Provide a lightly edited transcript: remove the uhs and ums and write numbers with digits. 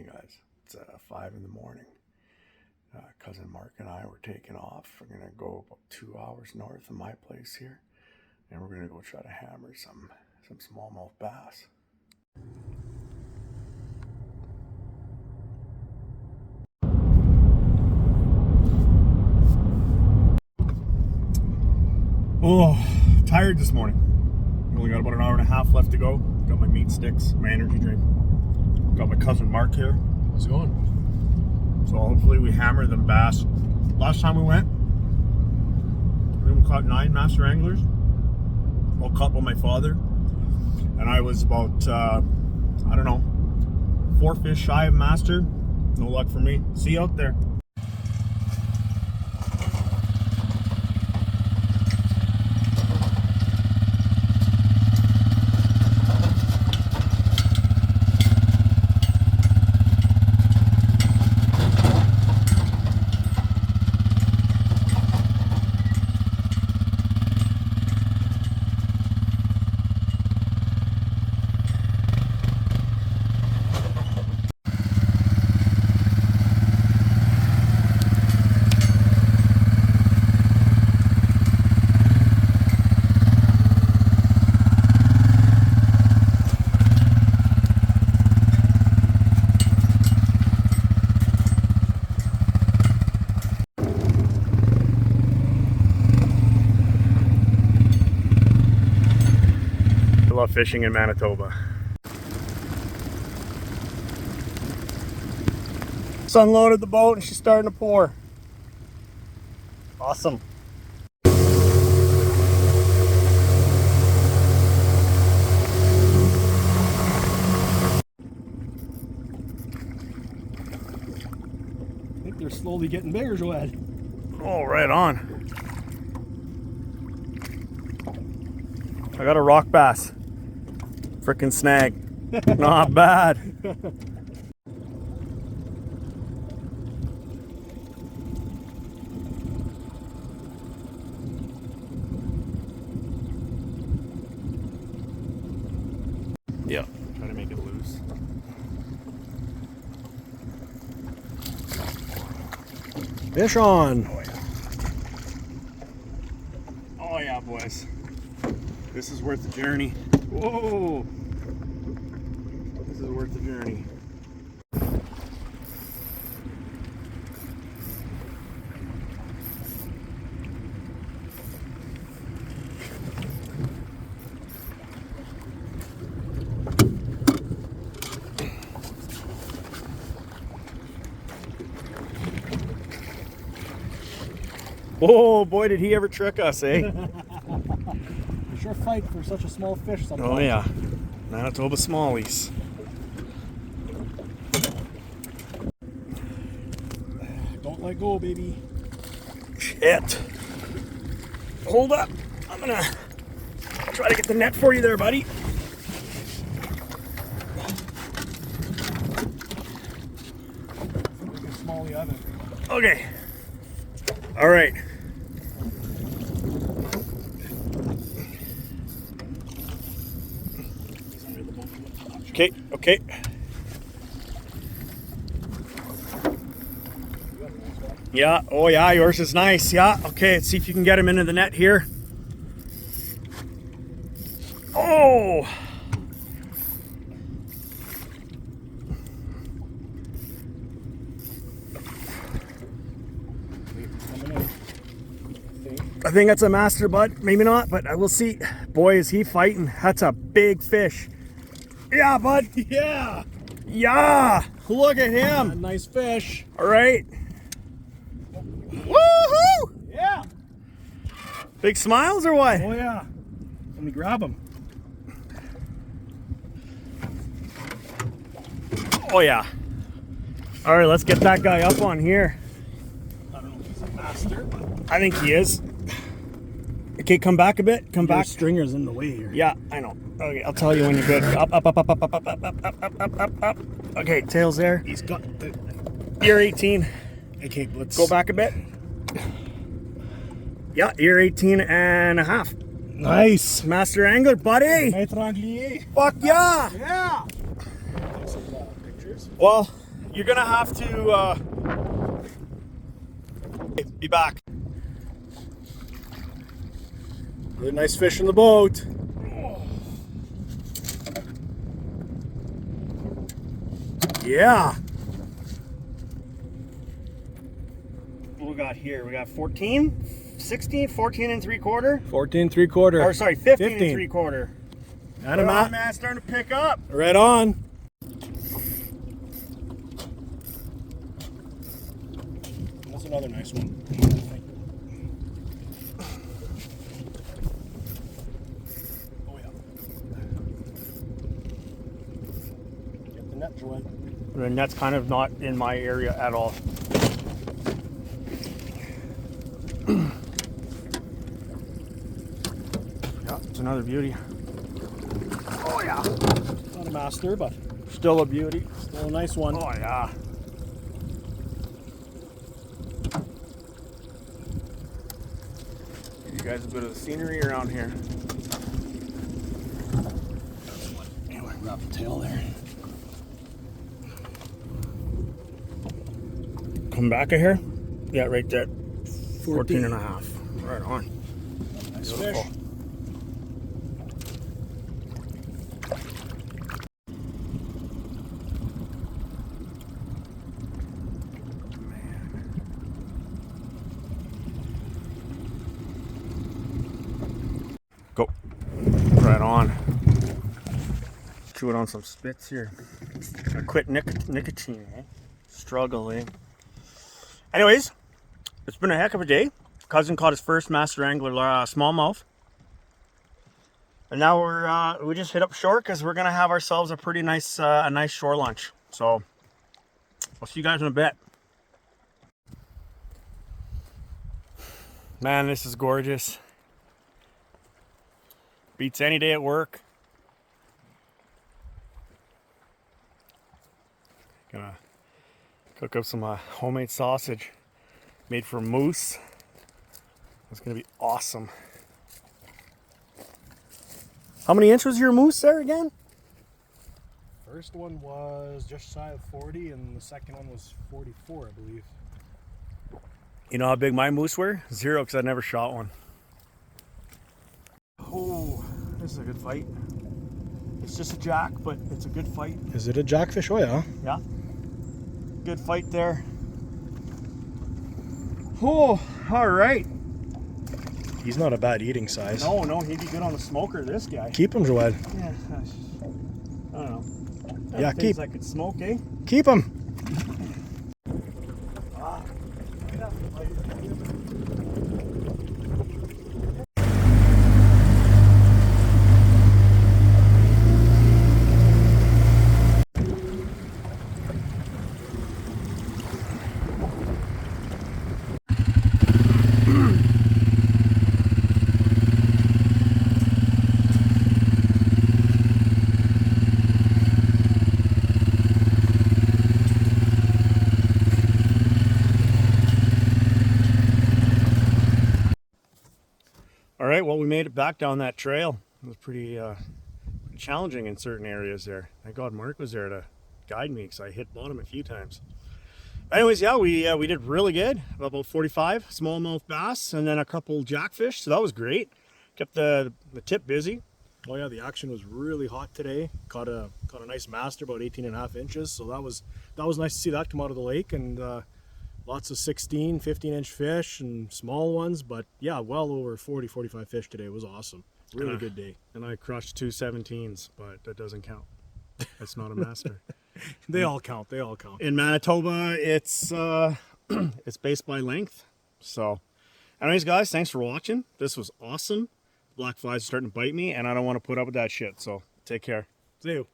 Hey guys, it's 5 in the morning. Cousin Mark and I were taking off. We're gonna go about 2 hours north of my place here, and we're gonna go try to hammer some smallmouth bass. Oh, tired this morning. Only got about an hour and a half left to go. Got my meat sticks, my energy drink. Got my cousin Mark here. How's it going? So hopefully we hammer them bass. Last time we went, we caught 9 master anglers, all caught by my father. And I was about, I don't know, 4 fish shy of master. No luck for me. See you out there. I love fishing in Manitoba. Sun loaded the boat and she's starting to pour. Awesome. I think they're slowly getting bigger, Joed. Oh, right on. I got a rock bass. Frickin' snag. Not bad. Yeah. Try to make it loose. Fish on. Oh yeah. Oh yeah, boys. This is worth the journey. Whoa! This is worth the journey. Oh boy, did he ever trick us, eh? Sure fight for such a small fish sometimes. Oh yeah, Manitoba smallies. Don't let go, baby. Shit. Hold up. I'm gonna try to get the net for you there, buddy. Like a smallie oven. Okay. All right. Okay, okay. Yeah, oh yeah, yours is nice. Yeah, okay, let's see if you can get him into the net here. Oh! I think that's a master, bud. Maybe not, but I will see. Boy, is he fighting. That's a big fish. Yeah, bud. Yeah! Yeah! Look at him. Nice fish. All right. Woohoo! Yeah! Big smiles or what? Oh yeah. Let me grab him. Oh yeah. All right, let's get that guy up on here. I don't know if he's a master, but I think he is. Okay, come back a bit. Come back. Stringer's in the way here. Yeah, I know. Okay, I'll tell you when you're good. Up, up, up, up, up, up, up, up, up, up, up, up, up. Okay, tail's there. He's got the... You're 18. Okay, let's... Go back a bit. Yeah, you're 18 and a half. Nice. Master angler, buddy. Maître Anglier. Fuck yeah. Yeah. Take some pictures. Well, you're gonna have to be back. Really nice fish in the boat. Yeah. What we got here? We got 14, 16, 14 and 3/4. 14 3/4. Or sorry, 15 and 3/4. And a mat. Man, starting to pick up. Right on. That's another nice one. Oh yeah. Get the net, Joanne. The net's kind of not in my area at all. Yeah, it's another beauty. Oh yeah. Not a master, but Still a beauty. still a nice one. Oh yeah. Give you guys a bit of the scenery around here. Anyway, grab the tail there. Come back here. Yeah, right there. 14 and a half. Right on. Nice Beautiful. fish. Go. Right on. Chew it on some spits here. I quit nicotine, eh? Struggle, eh? Anyways, it's been a heck of a day. Cousin caught his first master angler smallmouth. And now we just hit up shore because we're gonna have ourselves a pretty nice shore lunch. So I'll see you guys in a bit. Man, this is gorgeous. Beats any day at work. Gonna cook up some homemade sausage made for moose. It's gonna be awesome. How many inches was your moose there again? First one was just shy of 40, and the second one was 44, I believe. You know how big my moose were? 0, because I never shot one. Oh, this is a good fight. It's just a jack, but it's a good fight. Is it a jackfish? Oh yeah. Yeah. Good fight there. Oh, all right. He's not a bad eating size. No, he'd be good on the smoker, this guy. Keep him, Joel. Yeah, I don't know. Yeah, Things keep. I could smoke, eh? Keep him. All right, well, we made it back down that trail. It was pretty challenging in certain areas there. Thank God Mark was there to guide me because I hit bottom a few times. Anyways, yeah, we did really good. About 45 smallmouth bass and then a couple jackfish, so that was great. Kept the tip busy. Oh yeah, the action was really hot today. Caught a nice master, about 18.5 inches. So that was nice to see that come out of the lake, and lots of 16, 15-inch fish and small ones. But yeah, well over 40, 45 fish today. It was awesome. Really good day. And I crushed 2 17s, but that doesn't count. That's not a master. They all count. They all count. In Manitoba, it's it's based by length. So, anyways, guys, thanks for watching. This was awesome. Black flies are starting to bite me, and I don't want to put up with that shit. So, take care. See you.